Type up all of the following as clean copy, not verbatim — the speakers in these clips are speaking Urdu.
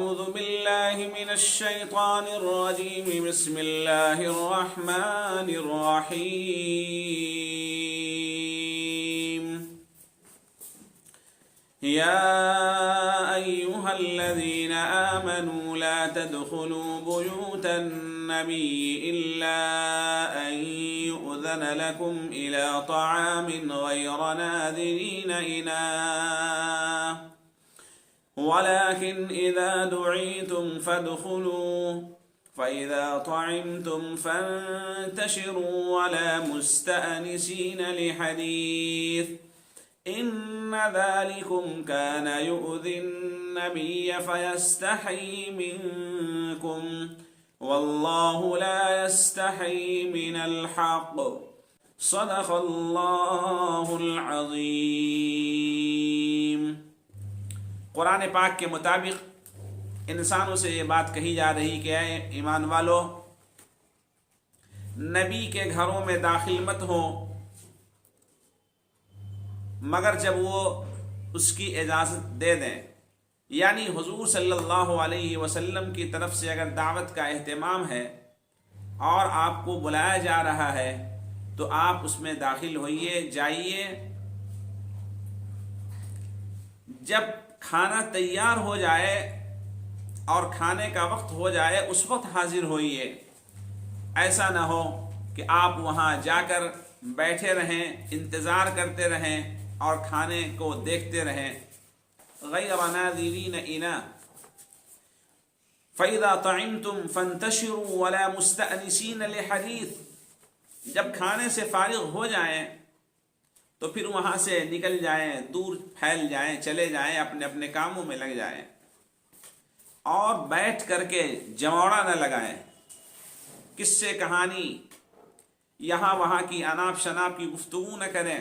أعوذ بالله من الشيطان الرجيم بسم الله الرحمن الرحيم يا أيها الذين آمنوا لا تدخلوا بيوت النبي إلا أن يؤذن لكم إلى طعام غير ناظرين إناه ولكن إذا دعيتم فادخلوا فإذا طعمتم فانتشروا ولا مستأنسين لحديث إن ذلكم كان يؤذي النبي فيستحيي منكم والله لا يستحيي من الحق صدق الله العظيم۔ قرآن پاک کے مطابق انسانوں سے یہ بات کہی جا رہی کہ اے ایمان والو، نبی کے گھروں میں داخل مت ہو مگر جب وہ اس کی اجازت دے دیں، یعنی حضور صلی اللہ علیہ وسلم کی طرف سے اگر دعوت کا اہتمام ہے اور آپ کو بلایا جا رہا ہے تو آپ اس میں داخل ہوئیے، جائیے۔ جب کھانا تیار ہو جائے اور کھانے کا وقت ہو جائے اس وقت حاضر ہوئیے، ایسا نہ ہو کہ آپ وہاں جا کر بیٹھے رہیں، انتظار کرتے رہیں اور کھانے کو دیکھتے رہیں۔ غیر ناظرین اناء فَإِذَا طَعِمْتُمْ فَانْتَشِرُوا وَلَا مُسْتَأْنِسِينَ لِحَدِيثٍ، جب کھانے سے فارغ ہو جائیں تو پھر وہاں سے نکل جائیں، دور پھیل جائیں، چلے جائیں، اپنے اپنے کاموں میں لگ جائیں اور بیٹھ کر کے جموڑا نہ لگائیں، قصے کہانی یہاں وہاں کی اناپ شناپ کی گفتگو نہ کریں،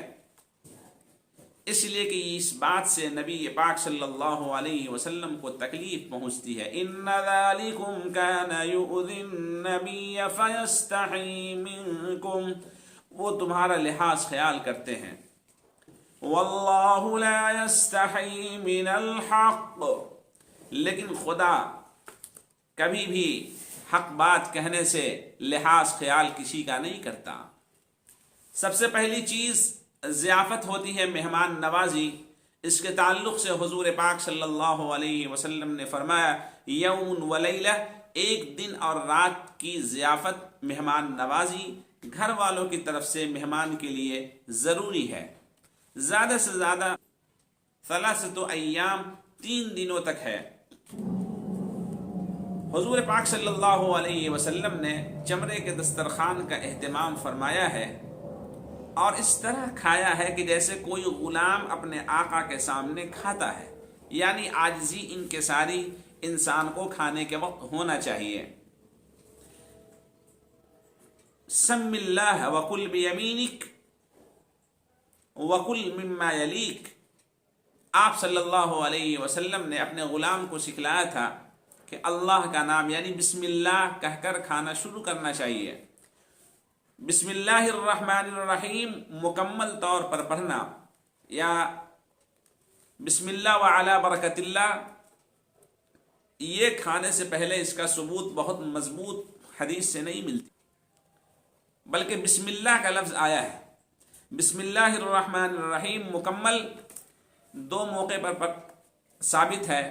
اس لیے کہ اس بات سے نبی پاک صلی اللہ علیہ وسلم کو تکلیف پہنچتی ہے۔ ان ذالکم کان یؤذی النبی فیستحی منکم، وہ تمہارا لحاظ خیال کرتے ہیں۔ واللہ لا یستحی من الحق، لیکن خدا کبھی بھی حق بات کہنے سے لحاظ خیال کسی کا نہیں کرتا۔ سب سے پہلی چیز ضیافت ہوتی ہے مہمان نوازی۔ اس کے تعلق سے حضور پاک صلی اللہ علیہ وسلم نے فرمایا یوم و لیلہ، ایک دن اور رات کی ضیافت، مہمان نوازی گھر والوں کی طرف سے مہمان کے لیے ضروری ہے۔ زیادہ سے زیادہ 3 ایام 3 دنوں تک ہے۔ حضور پاک صلی اللہ علیہ وسلم نے چمڑے کے دسترخوان کا اہتمام فرمایا ہے اور اس طرح کھایا ہے کہ جیسے کوئی غلام اپنے آقا کے سامنے کھاتا ہے، یعنی عاجزی انکساری انسان کو کھانے کے وقت ہونا چاہیے۔ سم اللہ وکل بیمینک وکل مما یلیک، آپ صلی اللہ علیہ وسلم نے اپنے غلام کو سکھلایا تھا کہ اللہ کا نام یعنی بسم اللہ کہہ کر کھانا شروع کرنا چاہیے۔ بسم اللہ الرحمن الرحیم مکمل طور پر پڑھنا یا بسم اللہ وعلی برکت اللہ، یہ کھانے سے پہلے اس کا ثبوت بہت مضبوط حدیث سے نہیں ملتی، بلکہ بسم اللہ کا لفظ آیا ہے۔ بسم اللہ الرحمن الرحیم مکمل 2 موقع پر ثابت ہے۔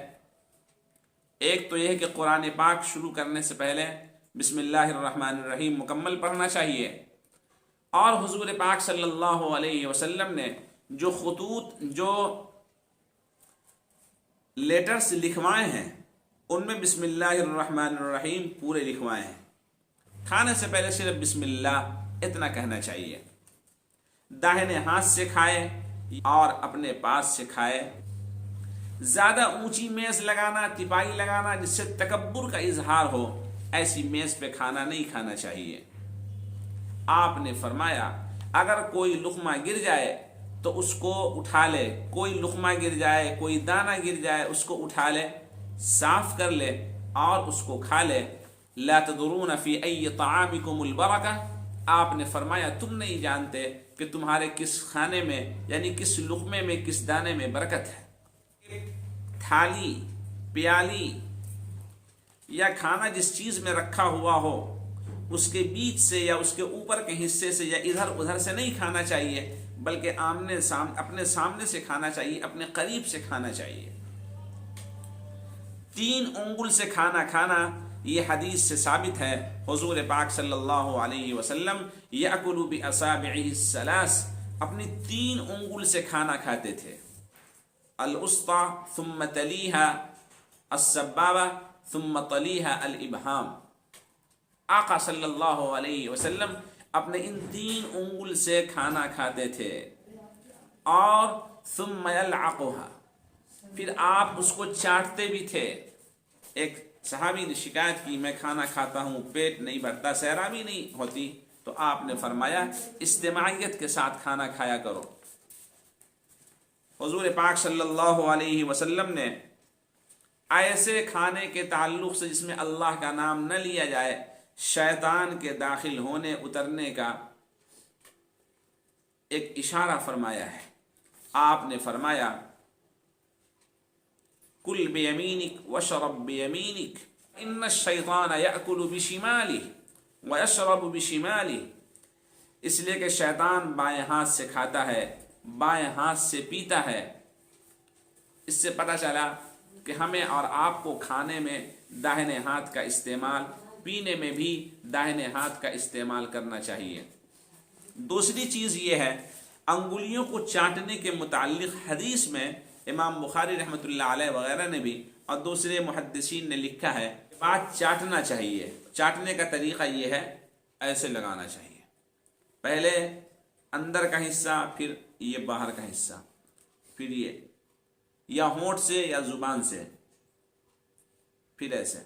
ایک تو یہ کہ قرآن پاک شروع کرنے سے پہلے بسم اللہ الرحمن الرحیم مکمل پڑھنا چاہیے، اور حضور پاک صلی اللہ علیہ وسلم نے جو خطوط، جو لیٹرز لکھوائے ہیں ان میں بسم اللہ الرحمن الرحیم پورے لکھوائے ہیں۔ کھانے سے پہلے صرف بسم اللہ اتنا کہنا چاہیے۔ داہنے ہاتھ سے کھائے اور اپنے پاس سے کھائے۔ زیادہ اونچی میز لگانا، تپائی لگانا جس سے تکبر کا اظہار ہو، ایسی میز پہ کھانا نہیں کھانا چاہیے۔ آپ نے فرمایا اگر کوئی لقمہ گر جائے تو اس کو اٹھا لے، کوئی لقمہ گر جائے، کوئی دانہ گر جائے اس کو اٹھا لے، صاف کر لے اور اس کو کھا لے۔ لا تدرون فی ای طعامکم البرکہ، آپ نے فرمایا تم نہیں جانتے کہ تمہارے کس کھانے میں یعنی کس لقمے میں، کس دانے میں برکت ہے۔ تھالی، پیالی یا کھانا جس چیز میں رکھا ہوا ہو اس کے بیچ سے یا اس کے اوپر کے حصے سے یا ادھر ادھر سے نہیں کھانا چاہیے، بلکہ اپنے سامنے سے کھانا چاہیے، اپنے قریب سے کھانا چاہیے۔ 3 انگل سے کھانا یہ حدیث سے ثابت ہے۔ حضور پاک صلی اللہ علیہ وسلم یأکل بأصابعہ الثلاث، اپنی 3 انگل سے کھانا کھاتے تھے، الوسطی ثم تلیہا السبابہ ثم تلیہا الابہام۔ آقا صلی اللہ علیہ وسلم اپنے ان 3 انگل سے کھانا کھاتے تھے، اور ثم یلعقھا، پھر آپ اس کو چاٹتے بھی تھے۔ ایک صحابی نے شکایت کی، میں کھانا کھاتا ہوں پیٹ نہیں بھرتا، سیرابی نہیں ہوتی، تو آپ نے فرمایا اجتماعیت کے ساتھ کھانا کھایا کرو۔ حضور پاک صلی اللہ علیہ وسلم نے ایسے کھانے کے تعلق سے جس میں اللہ کا نام نہ لیا جائے، شیطان کے داخل ہونے اترنے کا ایک اشارہ فرمایا ہے۔ آپ نے فرمایا کل بیمینک وشرب بیمینک ان الشیطان یأکل بشمالہ ویشرب بشمالہ، اس لیے کہ شیطان بائیں ہاتھ سے کھاتا ہے، بائیں ہاتھ سے پیتا ہے۔ اس سے پتہ چلا کہ ہمیں اور آپ کو کھانے میں داہنے ہاتھ کا استعمال، پینے میں بھی داہنے ہاتھ کا استعمال کرنا چاہیے۔ دوسری چیز یہ ہے، انگلیوں کو چاٹنے کے متعلق حدیث میں امام بخاری رحمۃ اللہ علیہ وغیرہ نے بھی اور دوسرے محدثین نے لکھا ہے، بات چاٹنا چاہیے۔ چاٹنے کا طریقہ یہ ہے، ایسے لگانا چاہیے، پہلے اندر کا حصہ، پھر یہ باہر کا حصہ، پھر یہ، یا ہونٹ سے یا زبان سے، پھر ایسے۔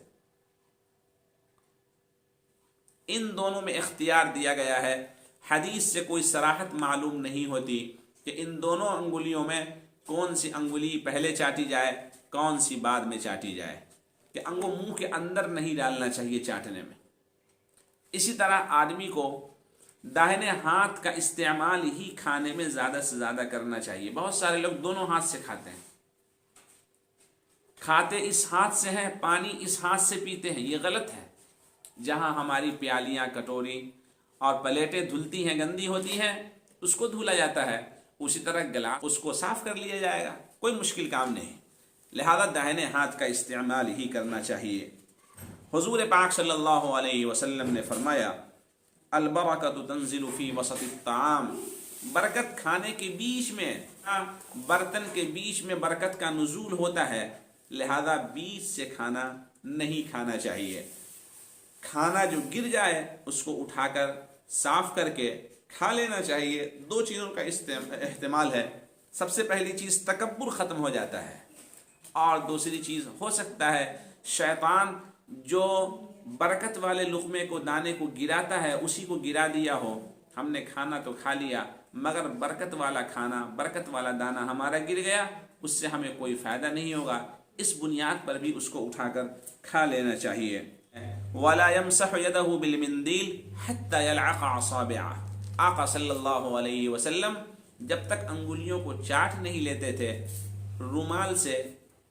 ان دونوں میں اختیار دیا گیا ہے۔ حدیث سے کوئی صراحت معلوم نہیں ہوتی کہ ان دونوں انگلیوں میں کون سی انگلی پہلے چاٹی جائے، کون سی بعد میں چاٹی جائے، کہ انگو منہ کے اندر نہیں ڈالنا چاہیے چاٹنے میں۔ اسی طرح آدمی کو داہنے ہاتھ کا استعمال ہی کھانے میں زیادہ سے زیادہ کرنا چاہیے۔ بہت سارے لوگ دونوں ہاتھ سے کھاتے ہیں، کھاتے اس ہاتھ سے ہیں، پانی اس ہاتھ سے پیتے ہیں، یہ غلط ہے۔ جہاں ہماری پیالیاں، کٹوری اور پلیٹیں دھلتی ہیں، گندی ہوتی ہیں، اس کو دھولا جاتا ہے، اسی طرح گلاس اس کو صاف کر لیا جائے گا، کوئی مشکل کام نہیں۔ لہذا داہنے ہاتھ کا استعمال ہی کرنا چاہیے۔ حضور پاک صلی اللہ علیہ وسلم نے فرمایا البرکۃ تنزل فی وسط الطعام، برکت کھانے کے بیچ میں، برتن کے بیچ میں برکت کا نزول ہوتا ہے، لہذا بیچ سے کھانا نہیں کھانا چاہیے۔ کھانا جو گر جائے اس کو اٹھا کر صاف کر کے کھا لینا چاہیے۔ 2 چیزوں کا احتمال ہے، سب سے پہلی چیز تکبر ختم ہو جاتا ہے، اور دوسری چیز ہو سکتا ہے شیطان جو برکت والے لقمے کو، دانے کو گراتا ہے، اسی کو گرا دیا ہو۔ ہم نے کھانا تو کھا لیا، مگر برکت والا کھانا، برکت والا دانہ ہمارا گر گیا، اس سے ہمیں کوئی فائدہ نہیں ہوگا۔ اس بنیاد پر بھی اس کو اٹھا کر کھا لینا چاہیے۔ وَلَا يَمْسَحُ يَدَهُ بِالْمِنْدِيلِ حَتَّى يَلْعَقَ أَصَابِعَهُ، آقا صلی اللہ علیہ وسلم جب تک انگلیوں کو چاٹ نہیں لیتے تھے، رومال سے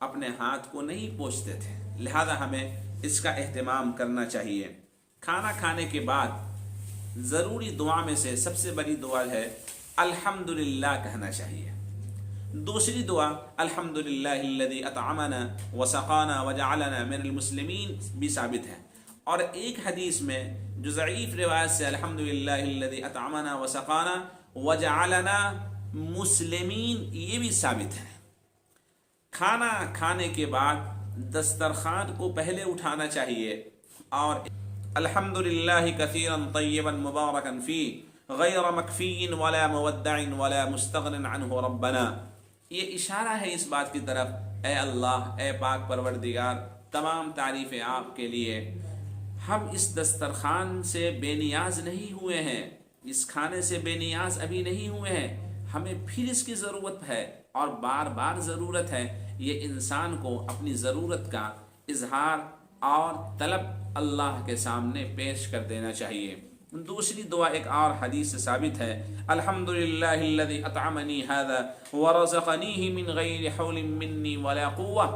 اپنے ہاتھ کو نہیں پوچھتے تھے، لہذا ہمیں اس کا اہتمام کرنا چاہیے۔ کھانا کھانے کے بعد ضروری دعا میں سے سب سے بڑی دعا ہے الحمدللہ کہنا چاہیے۔ دوسری دعا الحمدللہ الذی اطعمنا وسقانا وجعلنا من المسلمین بھی ثابت ہے، اور ایک حدیث میں جو ضعیف روایت سے الحمدللہ الذی اطعمنا وسقانا وجعلنا مسلمین، یہ بھی ثابت ہے۔ کھانا کھانے کے بعد دسترخوان کو پہلے اٹھانا چاہیے، اور الحمدللہ کثیرا طیبا مبارکا فیہ غیر مکفی ولا مودع ولا مستغن عنہ ربنا، یہ اشارہ ہے اس بات کی طرف، اے اللہ، اے پاک پروردگار، تمام تعریفیں آپ کے لیے، ہم اس دسترخوان سے بے نیاز نہیں ہوئے ہیں، اس کھانے سے بے نیاز ابھی نہیں ہوئے ہیں، ہمیں پھر اس کی ضرورت ہے، اور بار بار ضرورت ہے۔ یہ انسان کو اپنی ضرورت کا اظہار اور طلب اللہ کے سامنے پیش کر دینا چاہیے۔ دوسری دعا ایک اور حدیث سے ثابت ہے، الحمدللہ الذی اطعمنی ھذا ورزقنیہ من غیر حول منی ولا قوہ۔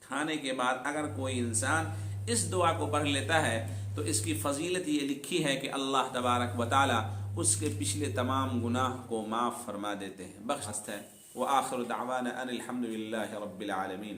کھانے کے بعد اگر کوئی انسان اس دعا کو پڑھ لیتا ہے تو اس کی فضیلت یہ لکھی ہے کہ اللہ تبارک و تعالی اس کے پچھلے تمام گناہ کو معاف فرما دیتے ہیں، بخشتے ہیں۔ وآخر دعوانا ان الحمد للہ رب العالمین۔